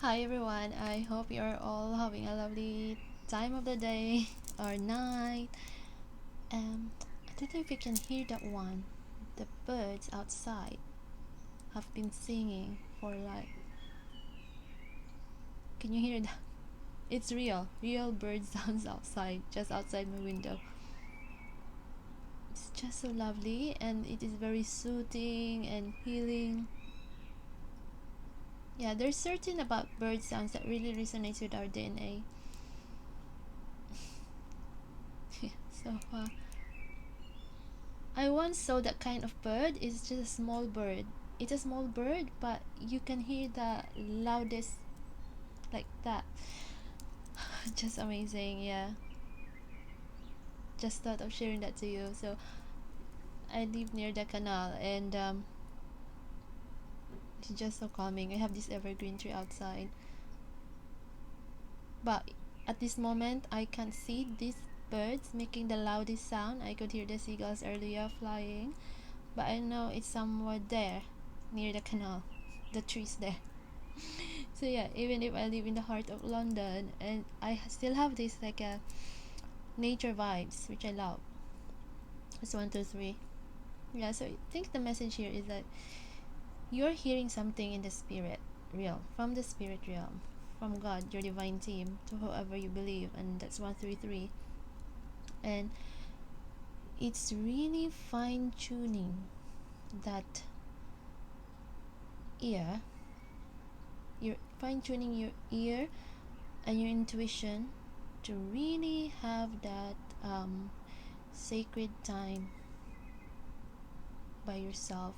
Hi everyone, I hope you're all having a lovely time of the day or night. I don't know if you can hear that one. The birds outside have been singing for like, can you hear that? It's real bird sounds outside, just outside my window. It's just so lovely and it is very soothing and healing. Yeah, there's certain about bird sounds that really resonates with our DNA. So I once saw that kind of bird. It's just a small bird. It's a small bird, but you can hear the loudest like that. Just amazing, yeah. Just thought of sharing that to you. So I live near the canal, and it's just so calming. I have this evergreen tree outside, but at this moment I can't see these birds making the loudest sound. I could hear the seagulls earlier flying, but I know it's somewhere there near the canal. The trees there. So yeah, even if I live in the heart of London, and I still have this like a nature vibes, which I love. It's 1, 2, 3. Yeah, so I think the message here is that you're hearing something in the spirit realm, from the spirit realm, from God, your divine team, to whoever you believe, and that's 133. And it's really fine tuning that ear. You're fine tuning your ear and your intuition to really have that sacred time by yourself,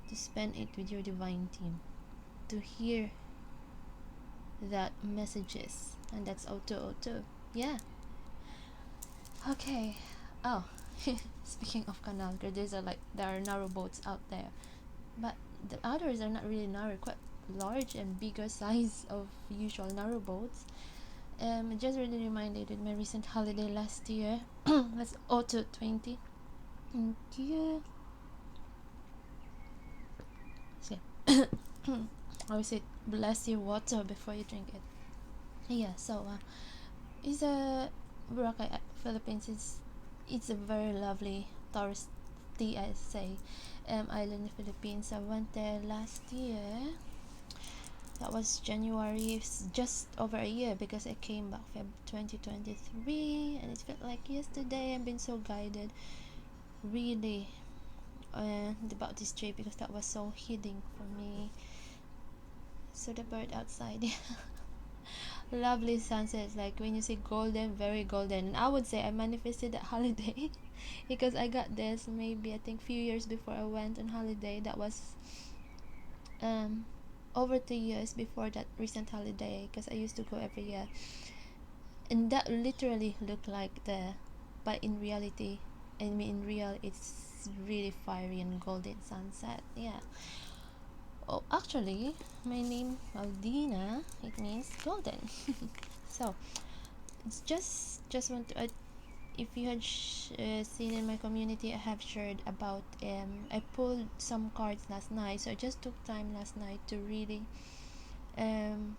to spend it with your divine team, to hear that messages, and that's auto. Yeah. Okay. Oh, speaking of canal, there's there are narrow boats out there, but the others are not really narrow, quite large and bigger size of usual narrow boats. It just really reminded with my recent holiday last year. That's auto 20. Thank you. So, I always say bless your water before you drink it. Yeah, so it's a Boracay, Philippines. It's a very lovely touristy, I say, island in the Philippines. I went there last year. That was January. It's just over a year because I came back Feb 2023, and it felt like yesterday. I've been so guided, really, about this trip because that was so healing for me. So the bird outside. Lovely sunsets, like when you say golden, very golden. And I would say I manifested that holiday because I got this maybe I think few years before I went on holiday. That was um over 2 years before that recent holiday, because I used to go every year, and that literally looked like the, but in reality, I mean in real, it's really fiery and golden sunset. Yeah. Oh, actually, my name Aldina, it means golden. So it's just want to if you had seen in my community, I have shared about I pulled some cards last night, so I just took time last night to really um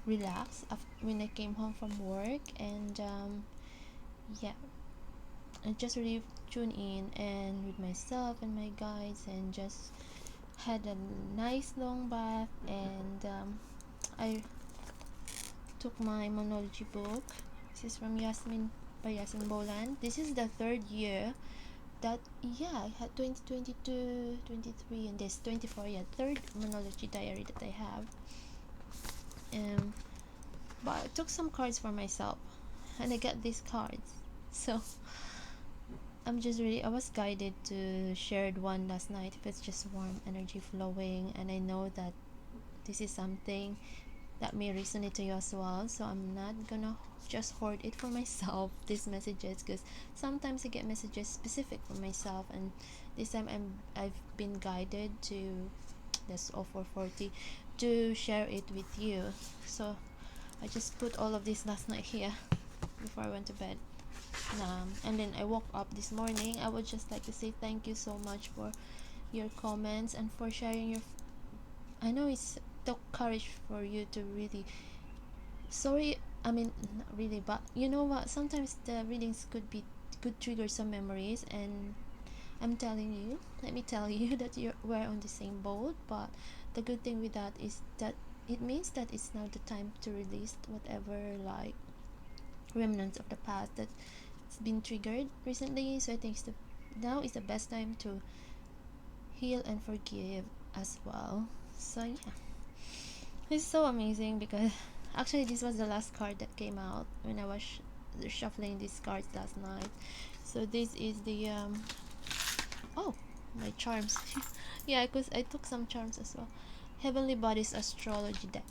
relax when I came home from work, and yeah, I just really tune in and with myself and my guides, and just had a nice long bath, and I took my monology book. This is from Yasmin, by Yasmin Boland. This is the third year that, yeah, I had 2022, 23, and this 24. Yeah, third monology diary that I have. But I took some cards for myself, and I got these cards. So I was guided to share one last night. If it's just warm energy flowing, and I know that this is something that may resonate to you as well, so I'm not gonna just hoard it for myself, these messages, because sometimes I get messages specific for myself, and this time I've been guided to, that's all for 40, to share it with you. So I just put all of this last night here before I went to bed. And then I woke up this morning. I would just like to say thank you so much for your comments and for sharing your I know it's took courage for you to really, sorry, I mean, not really, but you know what, sometimes the readings could trigger some memories, and I'm telling you, let me tell you that we're on the same boat. But the good thing with that is that it means that it's now the time to release whatever like remnants of the past that's been triggered recently. So I think now is the best time to heal and forgive as well. So yeah, it's so amazing because actually this was the last card that came out when I was shuffling these cards last night. So this is the oh, my charms. Yeah, because I took some charms as well. Heavenly Bodies Astrology deck.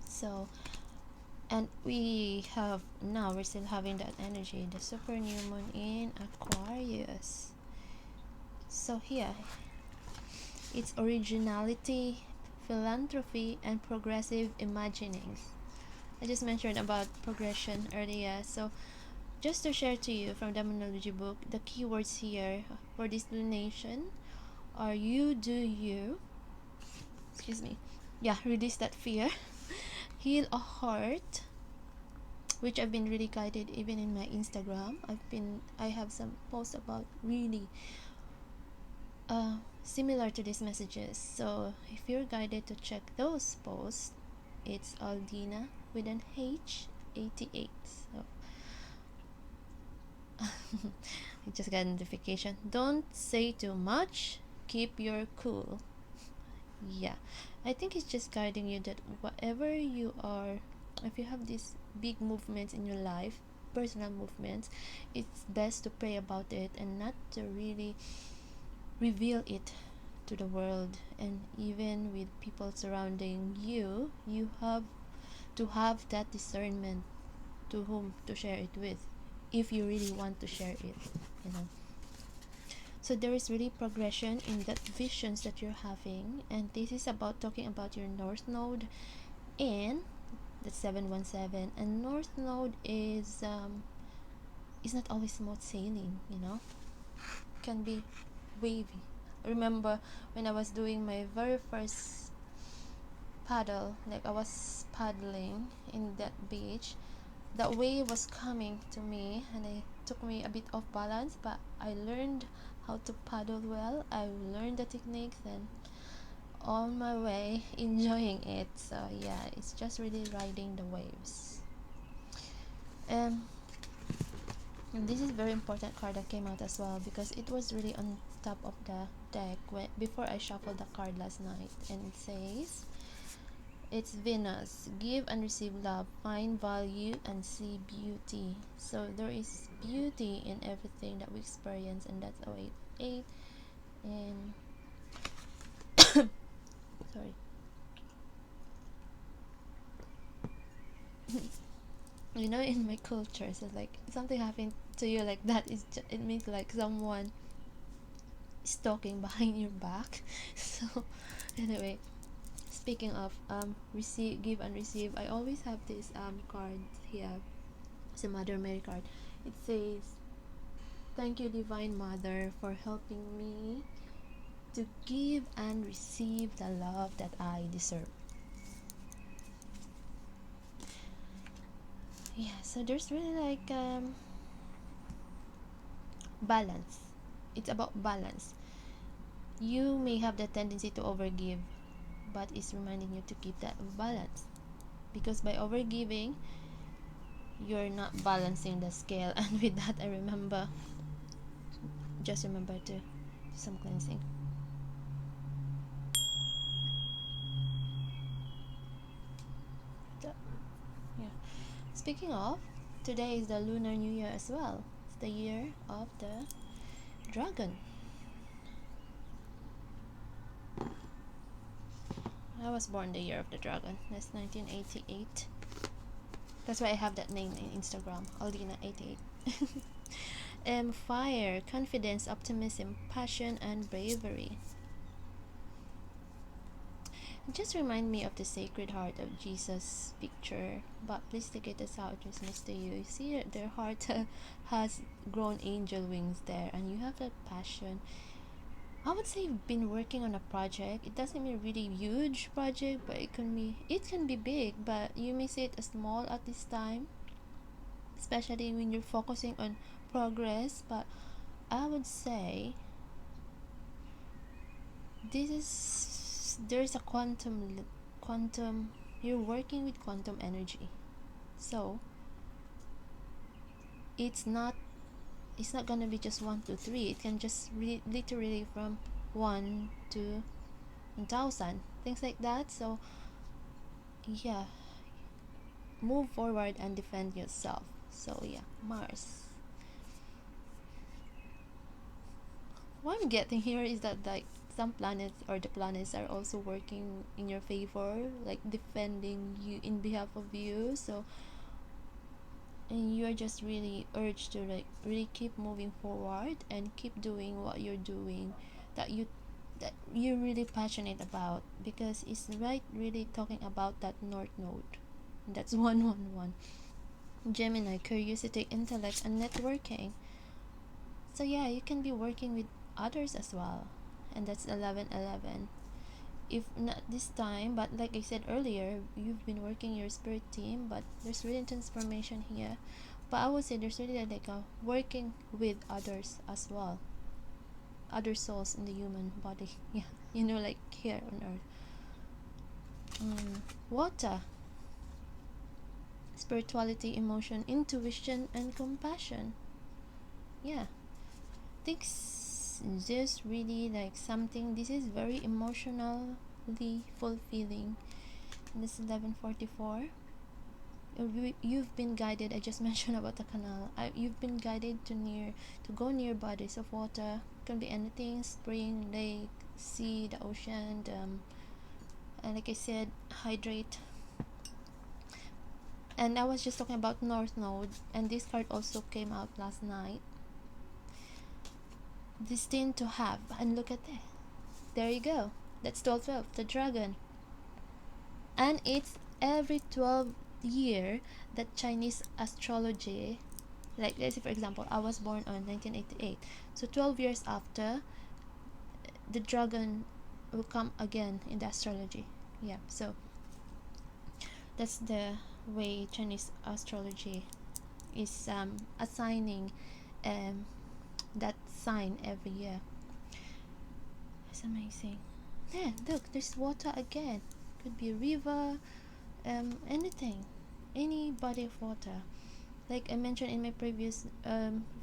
So, and we're still having that energy, the super new moon in Aquarius. So here, it's originality, philanthropy, and progressive imaginings. I just mentioned about progression earlier. So just to share to you from the Demonology book, the keywords here for this lunation are you do you. Excuse me. Yeah, release that fear. Heal a heart, which I've been really guided even in my Instagram. I have some posts about really similar to these messages. So if you're guided to check those posts, it's Aldina with an H 88. So I just got a notification. Don't say too much. Keep your cool. Yeah, I think it's just guiding you that whatever you are, if you have these big movements in your life, personal movements, it's best to pray about it and not to really reveal it to the world. And even with people surrounding you, you have to have that discernment to whom to share it with, if you really want to share it, you know. So there is really progression in that visions that you're having, and this is about talking about your North Node and the 717. And North Node is not always smooth sailing, you know. Can be wavy. Remember when I was doing my very first paddle, like I was paddling in that beach, that wave was coming to me and it took me a bit off balance, but I learned how to paddle well. I learned the techniques and on my way enjoying it. So yeah, it's just really riding the waves. And this is very important card that came out as well because it was really on top of the deck before I shuffled the card last night, and it says it's Venus. Give and receive love, find value and see beauty. So there is beauty in everything that we experience, and that's 088. And sorry. You know, in my culture, so like something happened to you like that, it means like someone is talking behind your back. So anyway, speaking of receive, give and receive, I always have this card here. It's a Mother Mary card. It says, thank you, Divine Mother, for helping me to give and receive the love that I deserve. Yeah, so there's really like balance. It's about balance. You may have the tendency to overgive, but it's reminding you to keep that balance, because by overgiving you're not balancing the scale. And with that, I remember to do some cleansing. Yeah. Speaking of, today is the Lunar New Year as well. It's the year of the dragon. I was born the year of the dragon. That's 1988. That's why I have that name in Instagram, Aldina88. Fire, confidence, optimism, passion, and bravery. Just remind me of the Sacred Heart of Jesus picture, but please take it as how it was meant to you. You see that their heart has grown angel wings there, and you have that passion. I would say you've been working on a project. It doesn't mean really huge project, but it can be big, but you may see it as small at this time, especially when you're focusing on progress. But I would say there's a quantum you're working with quantum energy. So it's not gonna be just 1 to 3. It can just literally from 1 to 1,000, things like that. So yeah, move forward and defend yourself. So yeah, Mars. What I'm getting here is that like some planets or the planets are also working in your favor, like defending you in behalf of you. So and you're just really urged to like really keep moving forward and keep doing what you're doing, that you're really passionate about, because it's right really talking about that north node. That's 111. Gemini, curiosity, intellect, and networking. So yeah, you can be working with others as well, and that's 1111. If not this time, but like I said earlier, you've been working your spirit team, but there's really transformation here. But I would say there's really like a working with others as well, other souls in the human body. Yeah, like here on earth. Water, spirituality, emotion, intuition, and compassion. Yeah, this just really like something. This is very emotionally fulfilling. This 1144. You've been guided. I just mentioned about the canal. You've been guided to go near bodies of water. Can be anything: spring, lake, sea, the ocean. And like I said, hydrate. And I was just talking about North Node, and this card also came out last night. Destined to have, and look at that. There you go. That's 1212, the dragon. And it's every 12 year that Chinese astrology, like let's say for example, I was born on 1988, so 12 years after, the dragon will come again in the astrology. Yeah, so that's the way Chinese astrology is assigning that sign every year. It's amazing. Yeah, look, there's water again. Could be a river, anything, any body of water. Like I mentioned in my previous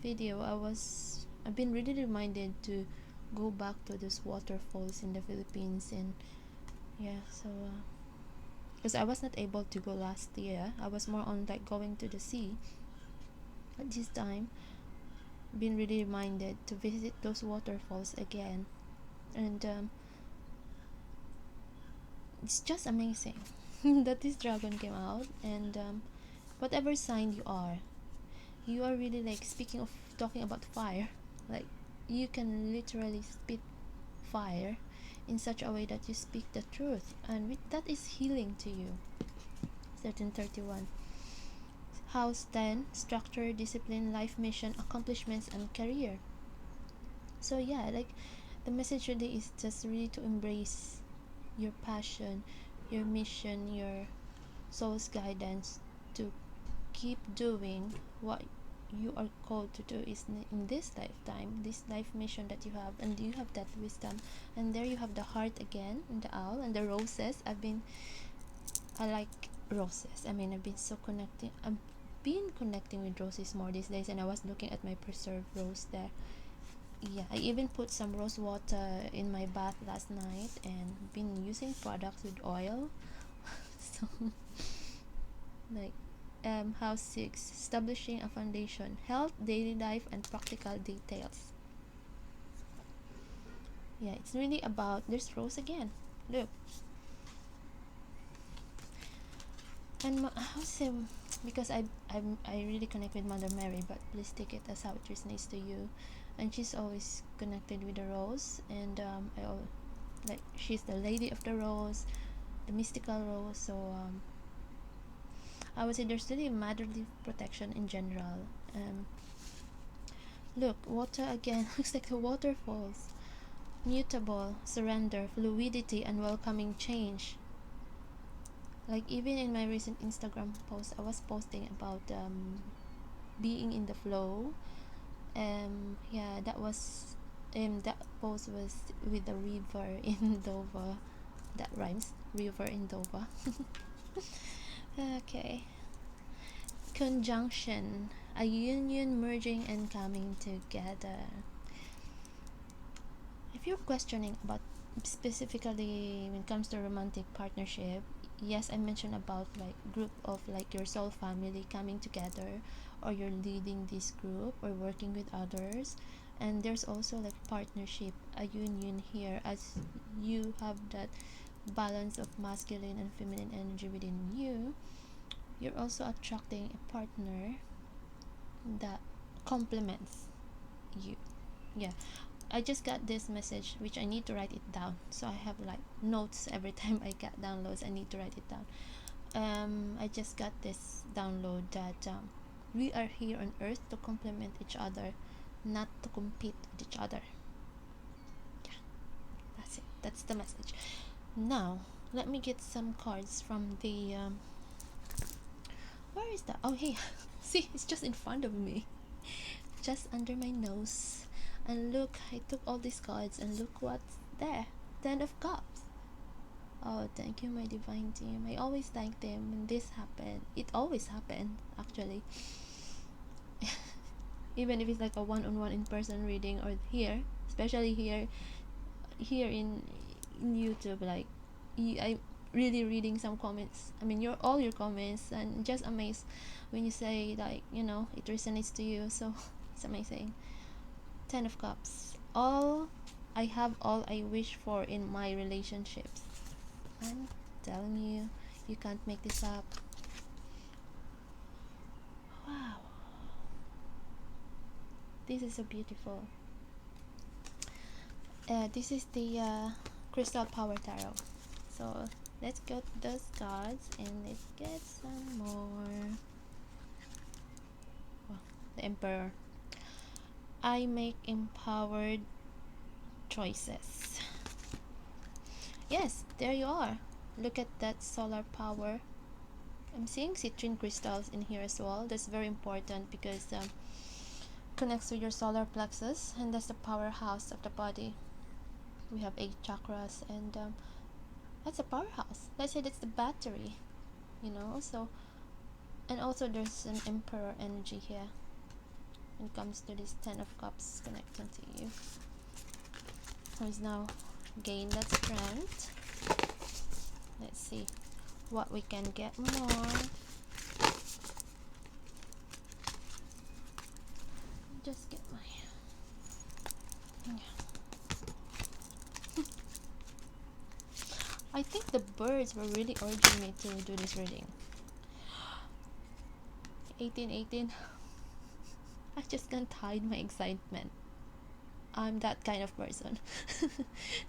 video, I've been really reminded to go back to those waterfalls in the Philippines. And yeah, so because I was not able to go last year, I was more on like going to the sea. But this time, been really reminded to visit those waterfalls again. And it's just amazing that this dragon came out. And whatever sign you are really like, speaking of talking about fire, like you can literally spit fire in such a way that you speak the truth, and that is healing to you. 1331. House 10, structure, discipline, life mission, accomplishments, and career. So yeah, like the message really is just really to embrace your passion, your mission, your soul's guidance, to keep doing what you are called to do is in this lifetime, this life mission that you have. And you have that wisdom, and there you have the heart again, and the owl, and the roses. I like roses. I've been connecting with roses more these days, and I was looking at my preserved rose there. Yeah, I even put some rose water in my bath last night, and been using products with oil. So like house 6, establishing a foundation, health, daily life, and practical details. Yeah, it's really about, there's rose again, look. And how say, because I really connect with Mother Mary, but please take it as how it resonates to you. And she's always connected with the rose, and like she's the lady of the rose, the mystical rose. So I would say there's really motherly protection in general. Look, water again. Looks like the waterfalls. mutable, surrender, fluidity, and welcoming change. Like even in my recent Instagram post, I was posting about being in the flow. Yeah, that post was with the river in Dover. That rhymes, river in Dover. Okay. Conjunction, a union merging and coming together. If you're questioning about specifically when it comes to romantic partnership, yes, I mentioned about like group of like your soul family coming together, or you're leading this group or working with others. And there's also like partnership, a union here, as you have that balance of masculine and feminine energy within you. You're also attracting a partner that complements you. Yeah, I just got this message which I need to write it down, so I have like notes every time I get downloads. I need to write it down. I just got this download that we are here on earth to complement each other, not to compete with each other. Yeah, that's it. That's the message. Now let me get some cards from the where is that? Oh, hey. See, it's just in front of me, just under my nose. And look, I took all these cards and look what's there. 10 of Cups. Oh, thank you, my divine team. I always thank them when this happened. It always happened, actually. Even if it's like a one-on-one in-person reading, or here, especially here in YouTube, like I really reading some comments. I mean, all your comments, and just amazed when you say like it resonates to you. So it's amazing. 10 of Cups. All I wish for in my relationships. I'm telling you, you can't make this up. Wow, this is so beautiful. This is the Crystal Power Tarot. So let's get those cards and let's get some more. Wow, the Emperor. I make empowered choices. Yes, there you are. Look at that solar power. I'm seeing citrine crystals in here as well. That's very important because connects with your solar plexus, and that's the powerhouse of the body. We have 8 chakras, and that's a powerhouse. Let's say that's the battery, so. And also there's an Emperor energy here when it comes to this 10 of Cups connecting to you, who is now gain that strength. Let's see what we can get more. Just get my I think the birds were really urging me to do this reading. 1818. I just can't hide my excitement. I'm that kind of person.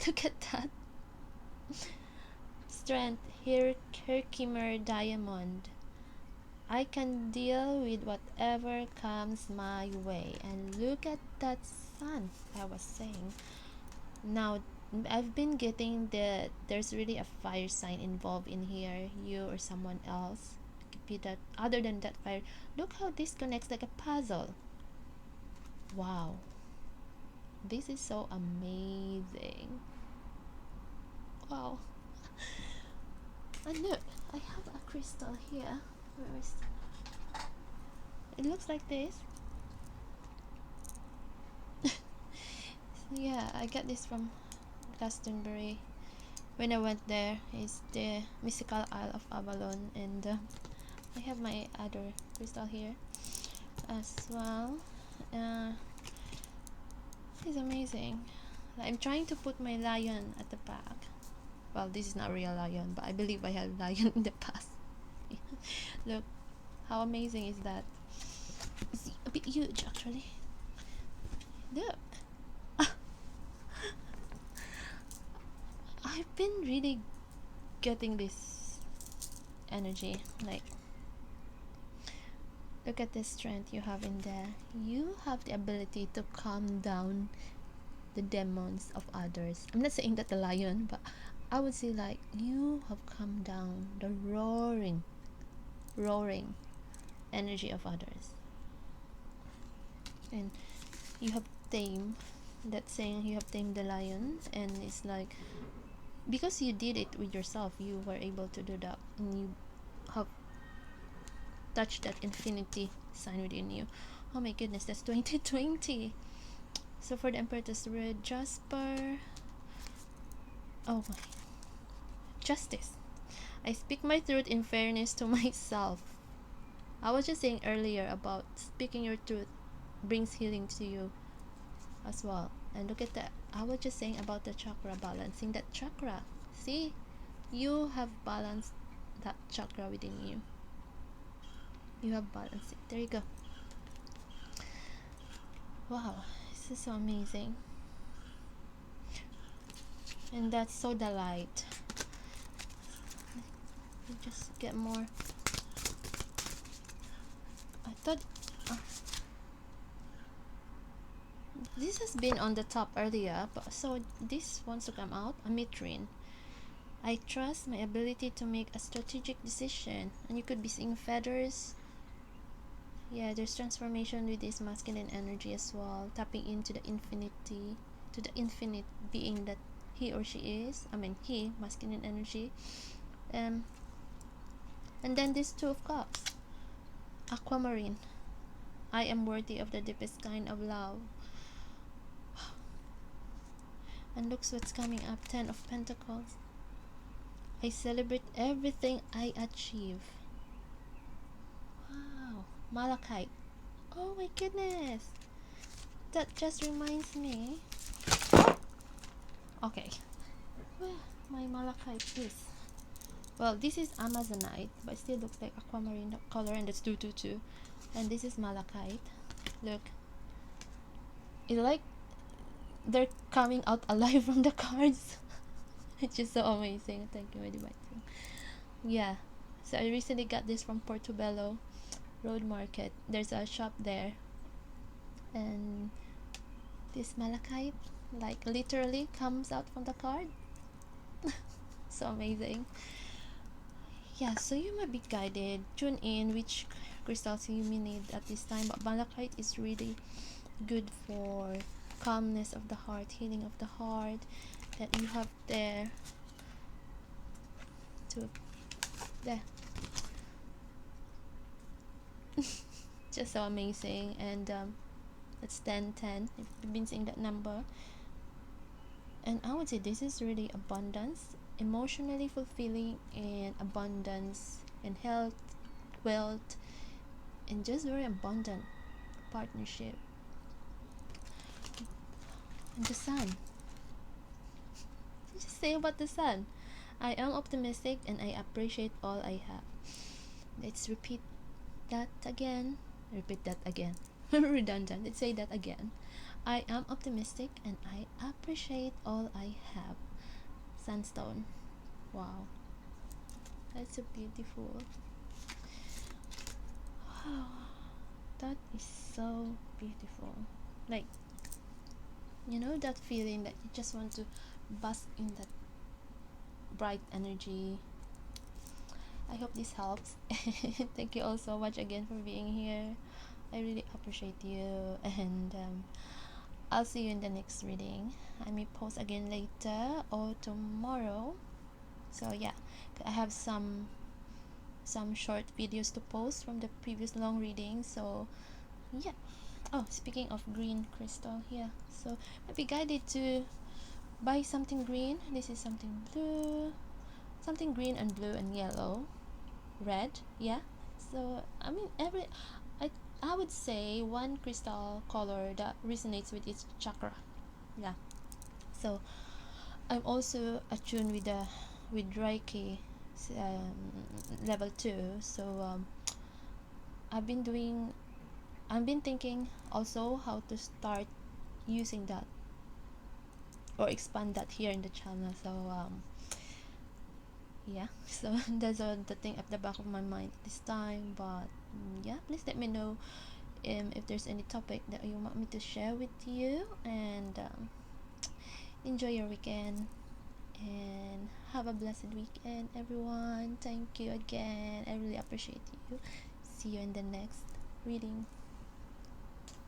Look at that. Strength, Herkimer Diamond. I can deal with whatever comes my way. And look at that sun, I was saying. Now, I've been getting that there's really a fire sign involved in here, you or someone else. It could be that other than that fire. Look how this connects like a puzzle. Wow. This is so amazing. Wow. And look, I have a crystal here. Where is it? Looks like this. Yeah, I got this from Glastonbury. When I went there, it's the mystical Isle of Avalon, and I have my other crystal here as well. It's amazing. I'm trying to put my lion at the back. Well, this is not a real lion, but I believe I had lion in the past. Look, how amazing is that? It's a bit huge, actually. Look. I've been really getting this energy. Like, look at the strength you have in there. You have the ability to calm down the demons of others. I'm not saying that the lion, but I would say like you have calmed down the roaring energy of others, and you have tamed that saying, you have tamed the lion. And it's like, because you did it with yourself, you were able to do that, and you have touched that infinity sign within you. Oh my goodness, that's 2020. So for the Empress Red Jasper, oh my, justice. I speak my truth in fairness to myself. I was just saying earlier about speaking your truth brings healing to you as well. And look at that. I was just saying about the chakra, balancing that chakra. See, you have balanced that chakra within you. You have balanced it. There you go. Wow, this is so amazing. And that's so the light. Just get more. I thought this has been on the top earlier, but so this wants to come out. A mitrine. I trust my ability to make a strategic decision. And you could be seeing feathers. Yeah, there's transformation with this masculine energy as well, tapping into the infinity, to the infinite being that he or she is. I mean, he, masculine energy. And then this Two of Cups, aquamarine. I am worthy of the deepest kind of love. And looks what's coming up. 10 of Pentacles. I celebrate everything I achieve. Wow. Malachite. Oh my goodness. That just reminds me. Okay. Well, my malachite is. Well, this is Amazonite, but it still looks like aquamarine color, and that's 222. And this is malachite. Look. It's like they're coming out alive from the cards. It's just so amazing. Thank you very much. Yeah. So I recently got this from Portobello Road Market. There's a shop there. And this malachite like literally comes out from the card. So amazing. Yeah, so you might be guided. Tune in which crystals you may need at this time. But malachite is really good for calmness of the heart, healing of the heart that you have there. To there. Just so amazing. And it's 1010 if you've been seeing that number. And I would say this is really abundance, emotionally fulfilling, and abundance and health, wealth, and just very abundant partnership. And the sun. Just say about the sun. I am optimistic and I appreciate all I have. Let's repeat that again. Repeat that again. Redundant. Let's say that again. I am optimistic and I appreciate all I have. Sandstone. Wow. That's so beautiful. Wow. That is so beautiful. Like, you know that feeling that you just want to bask in that bright energy. I hope this helps. Thank you all so much again for being here. I really appreciate you, and I'll see you in the next reading. I may post again later or tomorrow. So yeah, I have some short videos to post from the previous long reading. So yeah. Oh, speaking of green crystal here, so I'll be guided to buy something green. This is something blue, something green and blue and yellow, red. Yeah. So I mean I would say one crystal color that resonates with each chakra. Yeah. So I'm also attuned with Reiki level 2. So I've been thinking also how to start using that or expand that here in the channel. So yeah, so that's all the thing at the back of my mind this time. But yeah, please let me know if there's any topic that you want me to share with you. And enjoy your weekend and have a blessed weekend, everyone. Thank you again. I really appreciate you. See you in the next reading.